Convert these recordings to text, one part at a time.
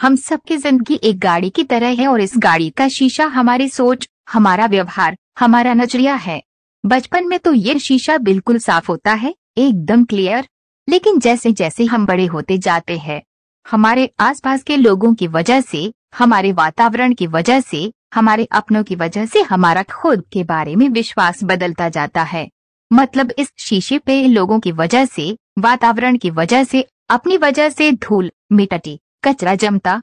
हम सबकी जिंदगी एक गाड़ी की तरह है और इस गाड़ी का शीशा हमारी सोच, हमारा व्यवहार, हमारा नजरिया है। बचपन में तो ये शीशा बिल्कुल साफ होता है, एकदम क्लियर। लेकिन जैसे जैसे हम बड़े होते जाते हैं, हमारे आसपास के लोगों की वजह से, हमारे वातावरण की वजह से, हमारे अपनों की वजह से हमारा खुद के बारे में विश्वास बदलता जाता है। मतलब इस शीशे पे लोगों की वजह से, वातावरण की वजह से, अपनी वजह से धूल, मिट्टी, कचरा जमता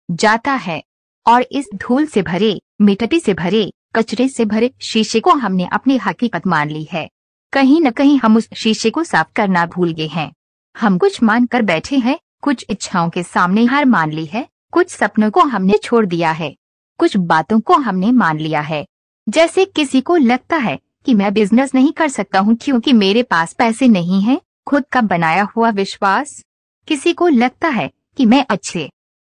जाता है। और इस धूल से भरे, मिट्टी से भरे, कचरे से भरे शीशे को हमने अपनी हकीकत मान ली है। कहीं न कहीं हम उस शीशे को साफ करना भूल गए हैं। हम कुछ मान कर बैठे हैं, कुछ इच्छाओं के सामने हार मान ली है, कुछ सपनों को हमने छोड़ दिया है, कुछ बातों को हमने मान लिया है। जैसे किसी को लगता है कि मैं बिजनेस नहीं कर सकता हूँ क्योंकि मेरे पास पैसे नहीं हैं, खुद का बनाया हुआ विश्वास। किसी को लगता है कि मैं अच्छे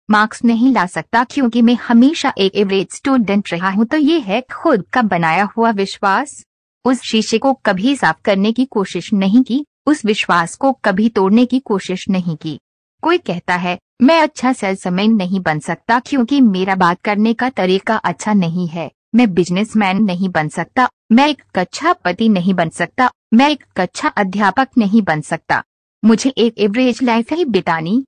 मार्क्स नहीं ला सकता क्योंकि मैं हमेशा एक एवरेज स्टूडेंट रहा हूँ, तो ये है खुद का बनाया हुआ विश्वास। उस शीशे को कभी साफ करने की कोशिश नहीं की, उस विश्वास को कभी तोड़ने की कोशिश नहीं की। कोई कहता है मैं अच्छा सेल्समैन नहीं बन सकता क्योंकि मेरा बात करने का तरीका अच्छा नहीं है, मैं बिजनेसमैन नहीं बन सकता, मैं एक अच्छा पति नहीं बन सकता, मैं एक अच्छा अध्यापक नहीं बन सकता, मुझे एक एवरेज लाइफ ही बितानी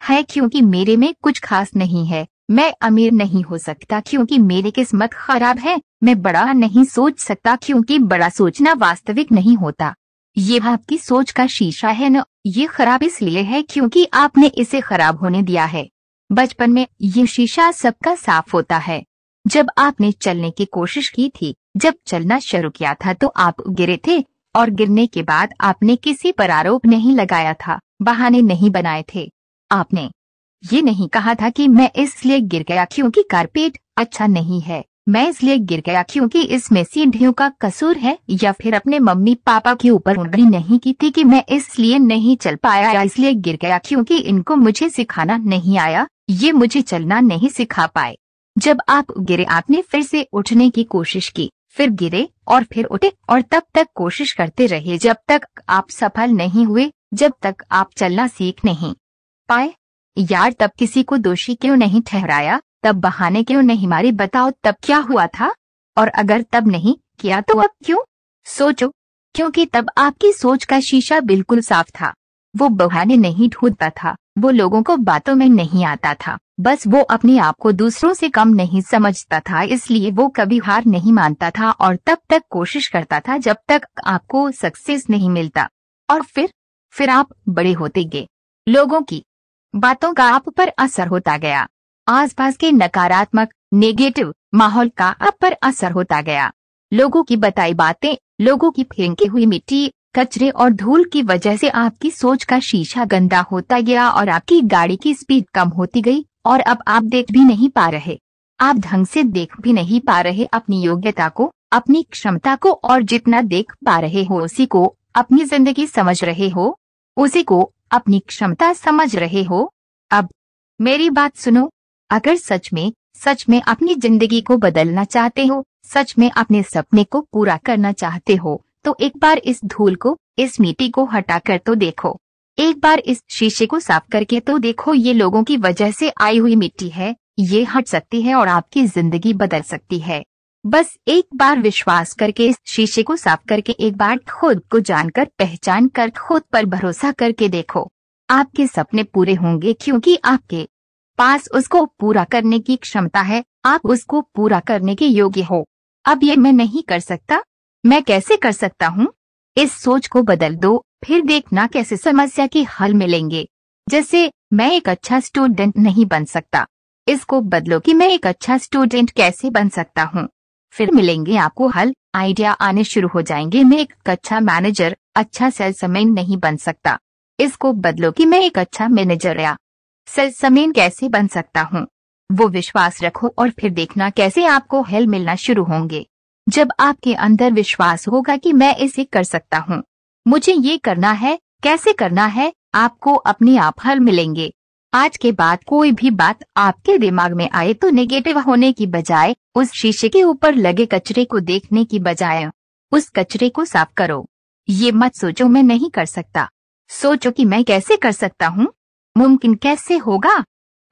है क्योंकि मेरे में कुछ खास नहीं है, मैं अमीर नहीं हो सकता क्योंकि मेरी किस्मत खराब है, मैं बड़ा नहीं सोच सकता क्योंकि बड़ा सोचना वास्तविक नहीं होता। ये आपकी सोच का शीशा है न, ये खराब इसलिए है क्योंकि आपने इसे खराब होने दिया है। बचपन में ये शीशा सबका साफ होता है। जब आपने चलने की कोशिश की थी, जब चलना शुरू किया था तो आप गिरे थे, और गिरने के बाद आपने किसी पर आरोप नहीं लगाया था, बहाने नहीं बनाए थे। आपने ये नहीं कहा था कि मैं इसलिए गिर गया क्योंकि कारपेट अच्छा नहीं है, मैं इसलिए गिर गया क्योंकि इसमें सीढ़ियों का कसूर है, या फिर अपने मम्मी पापा के ऊपर उंगली नहीं की थी कि मैं इसलिए नहीं चल पाया या इसलिए गिर गया क्योंकि इनको मुझे सिखाना नहीं आया, ये मुझे चलना नहीं सिखा पाए। जब आप गिरे आपने फिर से उठने की कोशिश की, फिर गिरे और फिर उठे और तब तक कोशिश करते रहे जब तक आप सफल नहीं हुए, जब तक आप चलना सीख नहीं पाए। यार तब किसी को दोषी क्यों नहीं ठहराया, तब बहाने क्यों नहीं मारे, बताओ तब क्या हुआ था? और अगर तब नहीं किया तो अब क्यों? सोचो, क्योंकि तब आपकी सोच का शीशा बिल्कुल साफ था। वो बहाने नहीं ढूंढता था, वो लोगों को बातों में नहीं आता था, बस वो अपने आप को दूसरों से कम नहीं समझता था, इसलिए वो कभी हार नहीं मानता था और तब तक कोशिश करता था जब तक आपको सक्सेस नहीं मिलता। और फिर आप बड़े होते गए, लोगों की बातों का आप पर असर होता गया, आसपास के नकारात्मक नेगेटिव माहौल का आप पर असर होता गया। लोगों की बताई बातें, लोगों की फेंकी हुई मिट्टी, कचरे और धूल की वजह से आपकी सोच का शीशा गंदा होता गया और आपकी गाड़ी की स्पीड कम होती गई। और अब आप देख भी नहीं पा रहे, आप ढंग से देख भी नहीं पा रहे अपनी योग्यता को, अपनी क्षमता को, और जितना देख पा रहे हो उसी को अपनी जिंदगी समझ रहे हो, उसी को अपनी क्षमता समझ रहे हो। अब मेरी बात सुनो, अगर सच में अपनी जिंदगी को बदलना चाहते हो, सच में अपने सपने को पूरा करना चाहते हो, तो एक बार इस धूल को, इस मिट्टी को हटा कर तो देखो, एक बार इस शीशे को साफ करके तो देखो। ये लोगों की वजह से आई हुई मिट्टी है, ये हट सकती है और आपकी जिंदगी बदल सकती है। बस एक बार विश्वास करके इस शीशे को साफ करके, एक बार खुद को जानकर, पहचान कर, खुद पर भरोसा करके देखो, आपके सपने पूरे होंगे क्योंकि आपके पास उसको पूरा करने की क्षमता है, आप उसको पूरा करने के योग्य हो। अब ये मैं नहीं कर सकता, मैं कैसे कर सकता हूँ? इस सोच को बदल दो, फिर देखना कैसे समस्या के हल मिलेंगे। जैसे मैं एक अच्छा स्टूडेंट नहीं बन सकता, इसको बदलो कि मैं एक अच्छा स्टूडेंट कैसे बन सकता हूँ, फिर मिलेंगे आपको हल, आइडिया आने शुरू हो जाएंगे। मैं एक अच्छा मैनेजर, अच्छा सेल्समैन नहीं बन सकता, इसको बदलो कि मैं एक अच्छा मैनेजर या सेल्समैन कैसे बन सकता हूँ। वो विश्वास रखो और फिर देखना कैसे आपको हल मिलना शुरू होंगे। जब आपके अंदर विश्वास होगा कि मैं इसे कर सकता हूँ, मुझे ये करना है, कैसे करना है, आपको अपने आप हल मिलेंगे। आज के बाद कोई भी बात आपके दिमाग में आए तो नेगेटिव होने की बजाय, उस शीशे के ऊपर लगे कचरे को देखने की बजाय उस कचरे को साफ करो। ये मत सोचो मैं नहीं कर सकता, सोचो कि मैं कैसे कर सकता हूँ, मुमकिन कैसे होगा।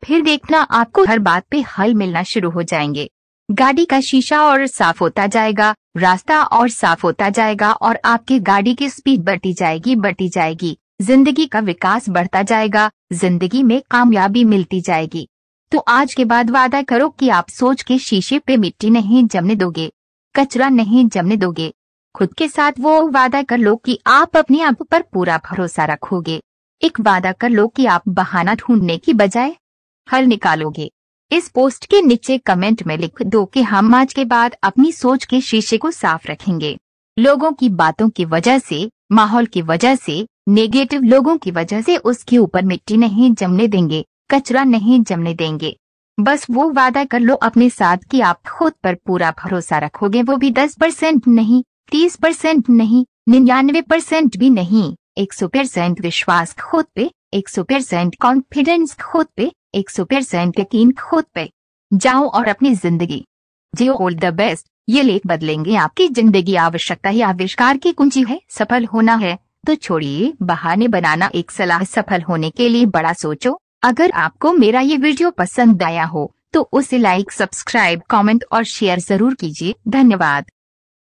फिर देखना आपको हर बात पे हल मिलना शुरू हो जाएंगे। गाड़ी का शीशा और साफ होता जाएगा, रास्ता और साफ होता जाएगा और आपकी गाड़ी की स्पीड बढ़ती जाएगी। जिंदगी का विकास बढ़ता जाएगा, जिंदगी में कामयाबी मिलती जाएगी। तो आज के बाद वादा करो कि आप सोच के शीशे पे मिट्टी नहीं जमने दोगे, कचरा नहीं जमने दोगे। खुद के साथ वो वादा कर लो कि आप अपने आप पर पूरा भरोसा रखोगे। एक वादा कर लो कि आप बहाना ढूंढने की बजाय हल निकालोगे। इस पोस्ट के नीचे कमेंट में लिख दो कि हम आज के बाद अपनी सोच के शीशे को साफ रखेंगे। लोगों की बातों की वजह से, माहौल की वजह से, नेगेटिव लोगों की वजह से उसके ऊपर मिट्टी नहीं जमने देंगे, कचरा नहीं जमने देंगे। बस वो वादा कर लो अपने साथ कि आप खुद पर पूरा भरोसा रखोगे, वो भी 10% नहीं, 30% नहीं, 99% भी नहीं, 100% विश्वास खुद पे, 100% कॉन्फिडेंस खुद पे, 100% यकीन खुद पे। जाओ और अपनी जिंदगी जियो। All the best. ये लेख बदलेंगे आपकी जिंदगी। आवश्यकता ही आविष्कार की कुंजी है। सफल होना है तो छोड़िए बहाने बनाना। एक सलाह, सफल होने के लिए बड़ा सोचो। अगर आपको मेरा ये वीडियो पसंद आया हो तो उसे लाइक, सब्सक्राइब, कमेंट और शेयर जरूर कीजिए। धन्यवाद।